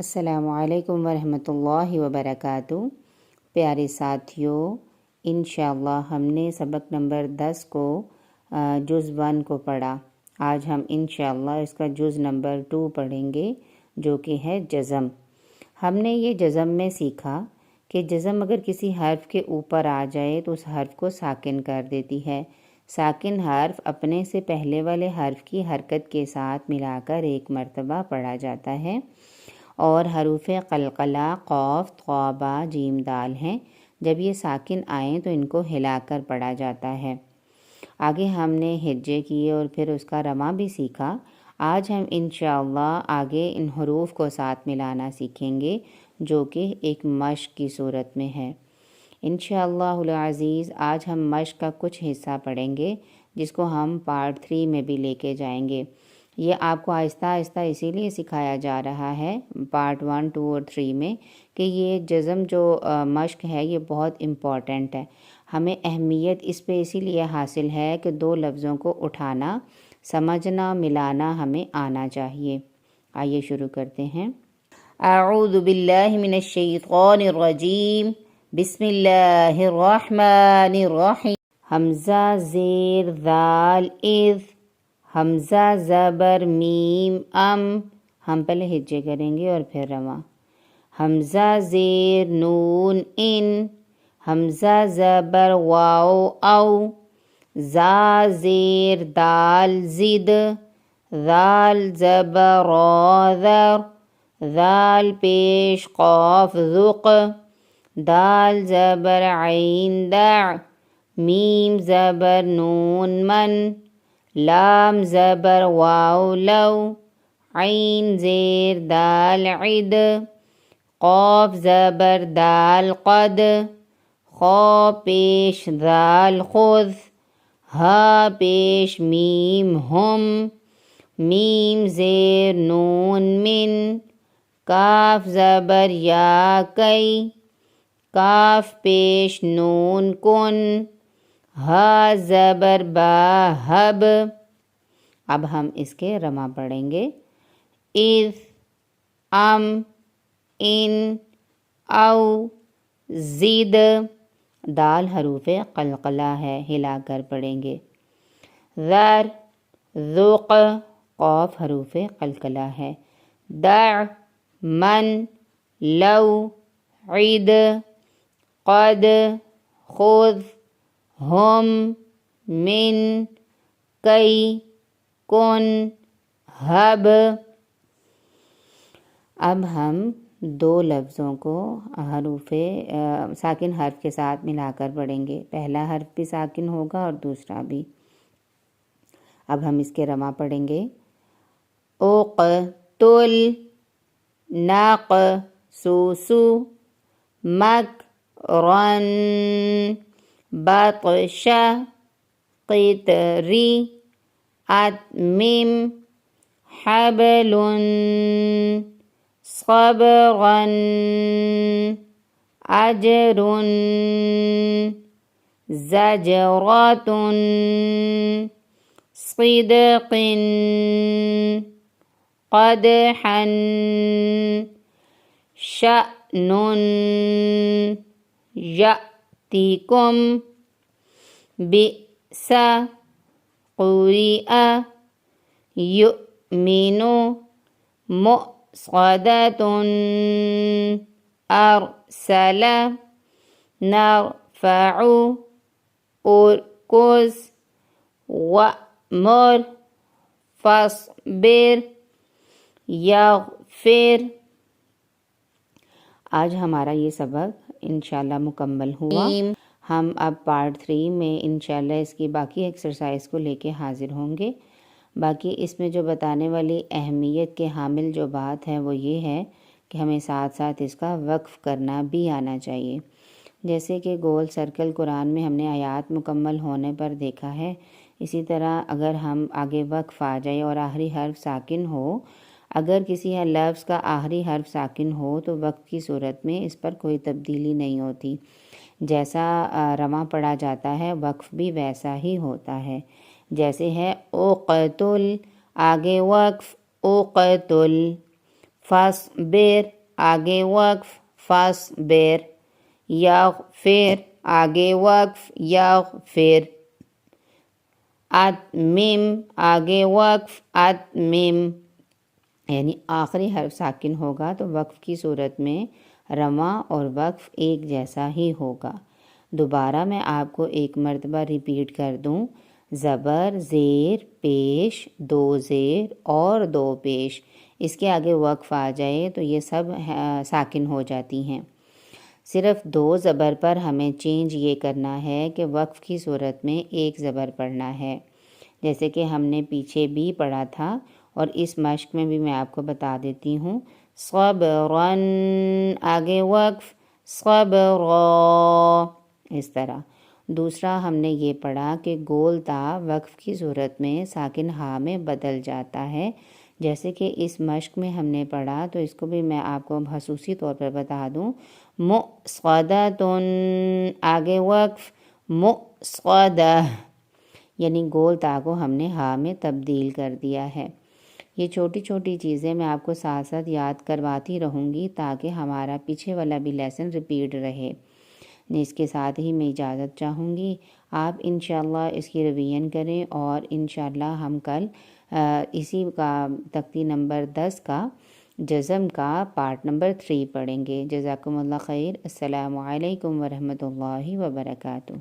السلام علیکم ورحمۃ اللہ وبرکاتہ۔ پیارے ساتھیوں، انشاءاللہ ہم نے سبق نمبر 10 کو جز 1 کو پڑھا۔ آج ہم انشاءاللہ اس کا جز نمبر 2 پڑھیں گے، جو کہ ہے جزم۔ ہم نے یہ جزم میں سیکھا کہ جزم اگر کسی حرف کے اوپر آ جائے تو اس حرف کو ساکن کر دیتی ہے۔ ساکن حرف اپنے سے پہلے والے حرف کی حرکت کے ساتھ ملا کر ایک مرتبہ پڑھا جاتا ہے، اور حروف قلقلہ قاف طا با جیم دال ہیں۔ جب یہ ساکن آئیں تو ان کو ہلا کر پڑھا جاتا ہے۔ آگے ہم نے ہجے کیے اور پھر اس کا رواں بھی سیکھا۔ آج ہم انشاءاللہ آگے ان حروف کو ساتھ ملانا سیکھیں گے، جو کہ ایک مشق کی صورت میں ہے۔ انشاءاللہ العزیز آج ہم مشق کا کچھ حصہ پڑھیں گے، جس کو ہم پارٹ 3 میں بھی لے کے جائیں گے۔ یہ آپ کو آہستہ آہستہ اسی لیے سکھایا جا رہا ہے پارٹ 1، 2 اور 3 میں، کہ یہ جزم جو مشق ہے یہ بہت امپورٹنٹ ہے۔ ہمیں اہمیت اس پہ اسی لیے حاصل ہے کہ 2 لفظوں کو اٹھانا، سمجھنا، ملانا ہمیں آنا چاہیے۔ آئیے شروع کرتے ہیں۔ اعوذ باللہ من الشیطان الرجیم، بسم اللہ الرحمن الرحیم۔ حمزہ زیر ذال اذ، حمزہ زبر میم ام، ہم پہلے ہجے کریں گے اور پھر رواں۔ حمزہ زیر نون ان، حمزہ زبر واو او، زا زیر دال زد، ذال زبر را ذر، ذال پیش قاف ذق، دال زبر عین دع، میم زبر نون من، لام زبر واو لو، عین زیر دال عد، قاف زبر دال قد، خا پیش ذال خذ، ہا پیش میم ہم، میم زیر نون من، کاف زبر یا کئی، کاف پیش نون کن، ہا زبر با ہب۔ اب ہم اس کے رواں پڑھیں گے۔ اذ، ام، ان، او، زد، دال حروف قلقلہ ہے، ہلا کر پڑھیں گے۔ ذر، ذق، قاف حروف قلقلہ ہے۔ دع، من، لو، عد، قد، خذ، ہم، من، کئی، کن، ہب۔ اب ہم 2 لفظوں کو حروف ساکن حرف کے ساتھ ملا کر پڑھیں گے۔ پہلا حرف بھی ساکن ہوگا اور دوسرا بھی۔ اب ہم اس کے رواں پڑھیں گے۔ اقتل، نق، سوسو، مکرن، بطش، قطری، اتمم، حبل، صبرا، اجر، زجرات، صدق، قدحا، شأن، یأتکم، بئس، قریء، یؤمن، مؤصدة، ارسل، نرفع، ارکز، وأمر، فاصبر، یغفر۔ آج ہمارا یہ سبق انشاءاللہ مکمل ہوا۔ ہم اب پارٹ 3 میں انشاءاللہ اس کی باقی ایکسرسائز کو لے کے حاضر ہوں گے۔ باقی اس میں جو بتانے والی اہمیت کے حامل جو بات ہے وہ یہ ہے کہ ہمیں ساتھ ساتھ اس کا وقف کرنا بھی آنا چاہیے۔ جیسے کہ گول سرکل قرآن میں ہم نے آیات مکمل ہونے پر دیکھا ہے، اسی طرح اگر ہم آگے وقف آ جائے اور آخری حرف ساکن ہو، اگر کسی لفظ کا آخری حرف ساکن ہو تو وقف کی صورت میں اس پر کوئی تبدیلی نہیں ہوتی۔ جیسا رواں پڑھا جاتا ہے وقف بھی ویسا ہی ہوتا ہے۔ جیسے ہے اقتل، آگے وقف اقتل، فصبر آگے وقف فصبر، یغفر آگے وقف یغفر، اتمم آگے وقف اتمم، یعنی آخری حرف ساکن ہوگا تو وقف کی صورت میں رواں اور وقف ایک جیسا ہی ہوگا۔ دوبارہ میں آپ کو ایک مرتبہ ریپیٹ کر دوں، زبر زیر پیش، دو زیر اور دو پیش، اس کے آگے وقف آ جائے تو یہ سب ساکن ہو جاتی ہیں۔ صرف دو زبر پر ہمیں چینج یہ کرنا ہے کہ وقف کی صورت میں ایک زبر پڑھنا ہے، جیسے کہ ہم نے پیچھے بھی پڑھا تھا اور اس مشق میں بھی میں آپ کو بتا دیتی ہوں۔ صبرن آگے وقف صبرا، اس طرح۔ دوسرا ہم نے یہ پڑھا کہ گول تا وقف کی صورت میں ساکن ہا میں بدل جاتا ہے، جیسے کہ اس مشق میں ہم نے پڑھا، تو اس کو بھی میں آپ کو خصوصی طور پر بتا دوں۔ مُصْقَدَةٌ آگے وقف مُصْقَدَہ، یعنی گول تا کو ہم نے ہا میں تبدیل کر دیا ہے۔ یہ چھوٹی چھوٹی چیزیں میں آپ کو ساتھ ساتھ یاد کرواتی رہوں گی تاکہ ہمارا پیچھے والا بھی لیسن ریپیٹ رہے۔ اس کے ساتھ ہی میں اجازت چاہوں گی، آپ انشاءاللہ اس کی ریویژن کریں اور انشاءاللہ ہم کل اسی کا تختی نمبر 10 کا جزم کا پارٹ نمبر 3 پڑھیں گے۔ جزاکم اللہ خیر۔ السلام علیکم ورحمۃ اللہ وبرکاتہ۔